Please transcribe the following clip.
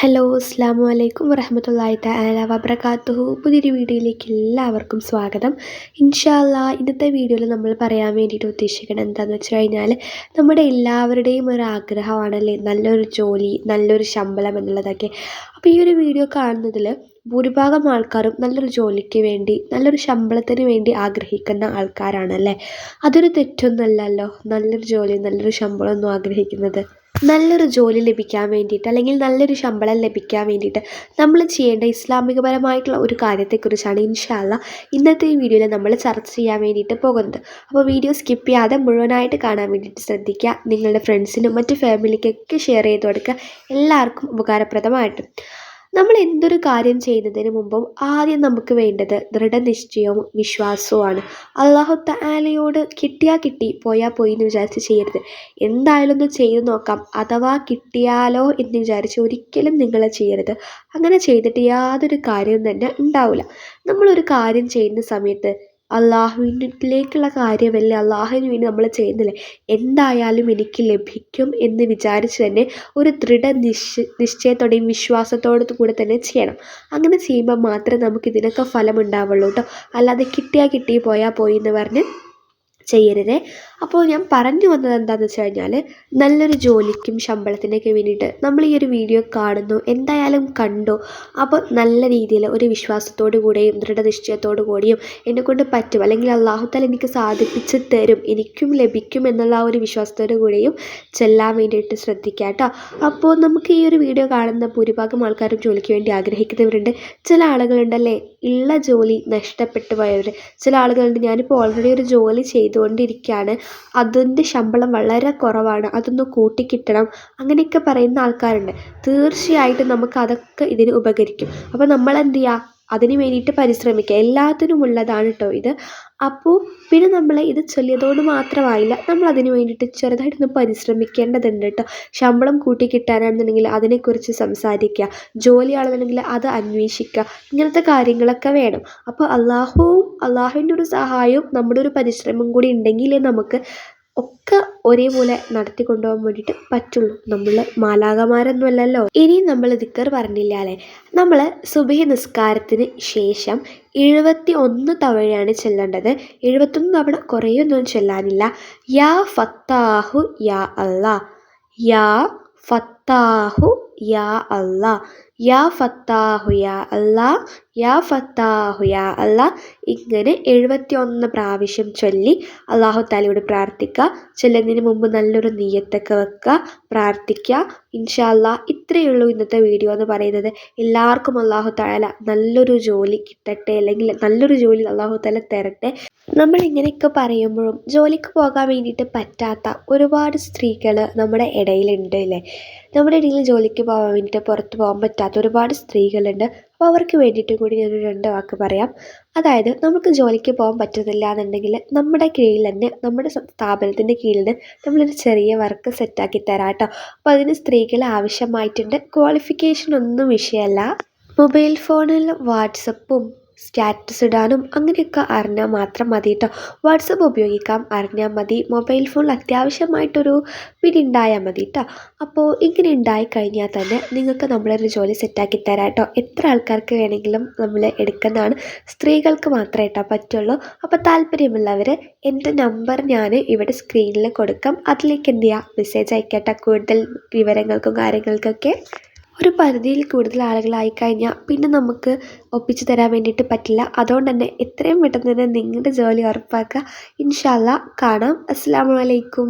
Hello അസ്സാം വലൈക്കും വറഹമത്തല്ലാഹി തആല വബറകാതുഹു. പുതിയൊരു വീഡിയോയിലേക്ക് എല്ലാവർക്കും സ്വാഗതം. ഇൻഷാ അല്ലാഹ് ഇന്നത്തെ വീഡിയോയിൽ നമ്മൾ പറയാൻ വേണ്ടിയിട്ട് ഉദ്ദേശിക്കുന്നത് എന്താണെന്ന് വെച്ച് കഴിഞ്ഞാൽ, നമ്മുടെ എല്ലാവരുടെയും ഒരു ആഗ്രഹമാണല്ലേ നല്ലൊരു ജോലി, നല്ലൊരു ശമ്പളം എന്നുള്ളതൊക്കെ. അപ്പോൾ ഈ ഒരു വീഡിയോ കാണുന്നതിൽ ഭൂരിഭാഗം ആൾക്കാരും നല്ലൊരു ജോലിക്ക് വേണ്ടി, നല്ലൊരു ശമ്പളത്തിന് വേണ്ടി ആഗ്രഹിക്കുന്ന ആൾക്കാരാണല്ലേ. അതൊരു തെറ്റൊന്നുമല്ലല്ലോ, നല്ലൊരു ജോലി, നല്ലൊരു ശമ്പളമൊന്നും ആഗ്രഹിക്കുന്നത്. നല്ലൊരു ജോലി ലഭിക്കാൻ വേണ്ടിയിട്ട്, അല്ലെങ്കിൽ നല്ലൊരു ശമ്പളം ലഭിക്കാൻ വേണ്ടിയിട്ട് നമ്മൾ ചെയ്യേണ്ട ഇസ്ലാമികപരമായിട്ടുള്ള ഒരു കാര്യത്തെക്കുറിച്ചാണ് ഇൻഷാ അല്ലാഹ് ഇന്നത്തെ ഈ വീഡിയോയിൽ നമ്മൾ ചർച്ച ചെയ്യാൻ വേണ്ടിയിട്ട് പോകുന്നത്. അപ്പോൾ വീഡിയോ സ്കിപ്പ് ചെയ്യാതെ മുഴുവനായിട്ട് കാണാൻ വേണ്ടിയിട്ട് ശ്രദ്ധിക്കുക. നിങ്ങളുടെ ഫ്രണ്ട്സിനും മറ്റ് ഫാമിലിക്കൊക്കെ ഷെയർ ചെയ്ത് കൊടുക്കുക, എല്ലാവർക്കും ഉപകാരപ്രദമായിട്ട്. നമ്മൾ എന്തൊരു കാര്യം ചെയ്യുന്നതിന് മുമ്പും ആദ്യം നമുക്ക് വേണ്ടത് ദൃഢനിശ്ചയവും വിശ്വാസവുമാണ്. അല്ലാഹു തആലയോട് കിട്ടിയാൽ കിട്ടി, പോയാൽ പോയി എന്ന് വിചാരിച്ച് ചെയ്യരുത്. എന്തായാലും ഒന്ന് ചെയ്ത് നോക്കാം, അഥവാ കിട്ടിയാലോ എന്ന് വിചാരിച്ച് ഒരിക്കലും നിങ്ങൾ ചെയ്യരുത്. അങ്ങനെ ചെയ്തിട്ട് യാതൊരു കാര്യവും തന്നെ ഉണ്ടാവില്ല. നമ്മളൊരു കാര്യം ചെയ്യുന്ന സമയത്ത് അള്ളാഹുവിലേക്കുള്ള കാര്യമല്ലേ, അള്ളാഹുവിന് വേണ്ടി നമ്മൾ ചെയ്യുന്നില്ലേ, എന്തായാലും എനിക്ക് ലഭിക്കും എന്ന് വിചാരിച്ച് തന്നെ ഒരു നിശ്ചയത്തോടെയും വിശ്വാസത്തോടു കൂടെ തന്നെ ചെയ്യണം. അങ്ങനെ ചെയ്യുമ്പോൾ മാത്രമേ നമുക്ക് ഇതിനൊക്കെ ഫലമുണ്ടാവുള്ളൂ കേട്ടോ. അല്ലാതെ കിട്ടിയാൽ കിട്ടി, പോയാൽ പോയി എന്ന് പറഞ്ഞ് ചെയ്യരുതേ. അപ്പോൾ ഞാൻ പറഞ്ഞു വന്നത് എന്താണെന്ന് വെച്ച് കഴിഞ്ഞാൽ, നല്ലൊരു ജോലിക്കും ശമ്പളത്തിനൊക്കെ വേണ്ടിയിട്ട് നമ്മൾ ഈ ഒരു വീഡിയോ കാണുന്നു, എന്തായാലും കണ്ടു. അപ്പോൾ നല്ല രീതിയിൽ ഒരു വിശ്വാസത്തോടു കൂടിയും ദൃഢനിശ്ചയത്തോടു കൂടിയും എന്നെക്കൊണ്ട് പറ്റും, അല്ലെങ്കിൽ അല്ലാഹു തആല എനിക്ക് സാധിപ്പിച്ച് തരും, എനിക്കും ലഭിക്കും എന്നുള്ള ആ ഒരു വിശ്വാസത്തോടു കൂടിയും ചെല്ലാൻ വേണ്ടിയിട്ട് ശ്രദ്ധിക്കുക കേട്ടോ. അപ്പോൾ നമുക്ക് ഈ ഒരു വീഡിയോ കാണുന്ന ഭൂരിഭാഗം ആൾക്കാരും ജോലിക്ക് വേണ്ടി ആഗ്രഹിക്കുന്നവരുണ്ട്. ചില ആളുകളുണ്ടല്ലേ ഉള്ള ജോലി നഷ്ടപ്പെട്ടു പോയവർ. ചില ആളുകളുണ്ട്, ഞാനിപ്പോൾ ഓൾറെഡി ഒരു ജോലി ചെയ്തുകൊണ്ടിരിക്കുകയാണ്, അതിൻ്റെ ശമ്പളം വളരെ കുറവാണ്, അതൊന്ന് കൂട്ടിക്കിട്ടണം, അങ്ങനെയൊക്കെ പറയുന്ന ആൾക്കാരുണ്ട്. തീർച്ചയായിട്ടും നമുക്ക് അതൊക്കെ ഇതിന് ഉപകരിക്കും. അപ്പോൾ നമ്മൾ എന്ത് ചെയ്യുക, അതിന് വേണ്ടിയിട്ട് പരിശ്രമിക്കുക. എല്ലാത്തിനും ഉള്ളതാണ് കേട്ടോ ഇത്. അപ്പോൾ പിന്നെ നമ്മൾ ഇത് ചൊല്ലിയതോട് മാത്രമായില്ല, നമ്മൾ അതിന് വേണ്ടിയിട്ട് ചെറുതായിട്ടൊന്ന് പരിശ്രമിക്കേണ്ടതുണ്ട് കേട്ടോ. ശമ്പളം കൂട്ടിക്കിട്ടാനാണെന്നുണ്ടെങ്കിൽ അതിനെക്കുറിച്ച് സംസാരിക്കുക, ജോലിയാണെന്നുണ്ടെങ്കിൽ അത് അന്വേഷിക്കുക, ഇങ്ങനത്തെ കാര്യങ്ങളൊക്കെ വേണം. അപ്പോൾ അള്ളാഹുവിൻ്റെ ഒരു സഹായവും നമ്മുടെ ഒരു പരിശ്രമം കൂടി ഉണ്ടെങ്കിലേ നമുക്ക് ഒക്കെ ഒരേപോലെ നടത്തി കൊണ്ടുപോകാൻ വേണ്ടിയിട്ട് പറ്റുള്ളൂ. നമ്മൾ മാലാഖമാരൊന്നും അല്ലല്ലോ. ഇനി നമ്മൾ ദിക്ർ പറഞ്ഞില്ല അല്ലേ, നമ്മൾ സുബ്ഹി നിസ്കാരത്തിന് ശേഷം 71 തവണയാണ് ചെല്ലേണ്ടത്. 71 തവണ കുറേയൊന്നും ചെല്ലാനില്ല. യാ ഫത്താഹു യാ അല്ലാ, യാ ഫത്താഹു യാ അല്ലാ, യാ ഫത്താഹു യാ അല്ലാ, യാ ഫത്താഹു യാ അല്ലാ, ഇങ്ങനെ 71 പ്രാവശ്യം ചൊല്ലി അല്ലാഹു തആലയോട് പ്രാർത്ഥിക്കുക. ചൊല്ലുന്നതിന് മുമ്പ് നല്ലൊരു നിയ്യത്തൊക്കെ വെക്കുക, പ്രാർത്ഥിക്കുക. ഇൻഷാ അല്ലാഹ് ഇത്രയേ ഉള്ളൂ ഇന്നത്തെ വീഡിയോ എന്ന് പറയുന്നത്. എല്ലാവർക്കും അല്ലാഹു തആല നല്ലൊരു ജോലി കിട്ടട്ടെ, അല്ലെങ്കിൽ നല്ലൊരു ജോലി അല്ലാഹു തആല തരട്ടെ. നമ്മൾ ഇങ്ങനെയൊക്കെ പറയുമ്പോഴും ജോലിക്ക് പോകാൻ വേണ്ടിയിട്ട് പറ്റാത്ത ഒരുപാട് സ്ത്രീകൾ നമ്മുടെ ഇടയിലുണ്ട് അല്ലേ. നമ്മുടെ ഇടയിൽ ജോലിക്ക് പോകാൻ വേണ്ടിയിട്ട് പുറത്ത് പോകാൻ പറ്റാത്ത ഒരുപാട് സ്ത്രീകളുണ്ട്. അപ്പോൾ അവർക്ക് വേണ്ടിയിട്ട് കൂടി ഞാനൊരു 2 വാക്ക് പറയാം. അതായത്, നമുക്ക് ജോലിക്ക് പോകാൻ പറ്റുന്നില്ല എന്നുണ്ടെങ്കിൽ നമ്മുടെ കീഴിൽ തന്നെ, നമ്മുടെ സ്ഥാപനത്തിൻ്റെ കീഴിൽ നിന്ന് നമ്മളൊരു ചെറിയ വർക്ക് സെറ്റാക്കി തരാം കേട്ടോ. അപ്പോൾ അതിന് സ്ത്രീകൾ ആവശ്യമായിട്ടുണ്ട്. ക്വാളിഫിക്കേഷൻ ഒന്നും വിഷയമല്ല. മൊബൈൽ ഫോണിൽ വാട്സപ്പും സ്റ്റാറ്റസ് ഇടാനും അങ്ങനെയൊക്കെ അറിഞ്ഞാൽ മാത്രം മതി കേട്ടോ. വാട്സപ്പ് ഉപയോഗിക്കാൻ അറിഞ്ഞാൽ മതി. മൊബൈൽ ഫോണിൽ അത്യാവശ്യമായിട്ടൊരു പിടിയുണ്ടായാൽ മതി കേട്ടോ. അപ്പോൾ ഇങ്ങനെ ഉണ്ടായിക്കഴിഞ്ഞാൽ തന്നെ നിങ്ങൾക്ക് നമ്മളൊരു ജോലി സെറ്റാക്കി തരാം കേട്ടോ. എത്ര ആൾക്കാർക്ക് വേണമെങ്കിലും നമ്മൾ എടുക്കുന്നതാണ്, സ്ത്രീകൾക്ക് മാത്രമേ കേട്ടോ പറ്റുള്ളൂ. അപ്പോൾ താല്പര്യമുള്ളവർ എൻ്റെ നമ്പർ ഞാൻ ഇവിടെ സ്ക്രീനിൽ കൊടുക്കാം, അതിലേക്ക് എന്ത് ചെയ്യുക, മെസ്സേജ് അയക്കട്ടെ. കൂടുതൽ വിവരങ്ങൾക്കും കാര്യങ്ങൾക്കൊക്കെ ഒരു പരിധിയിൽ കൂടുതൽ ആളുകളായിക്കഴിഞ്ഞാൽ പിന്നെ നമുക്ക് ഒപ്പിച്ച് തരാൻ വേണ്ടിയിട്ട് പറ്റില്ല. അതുകൊണ്ട് തന്നെ എത്രയും പെട്ടെന്ന് തന്നെ നിങ്ങളുടെ ജോലി ഉറപ്പാക്കുക. ഇൻഷാ അല്ലാഹ് കാണാം. അസ്സലാമു അലൈക്കും.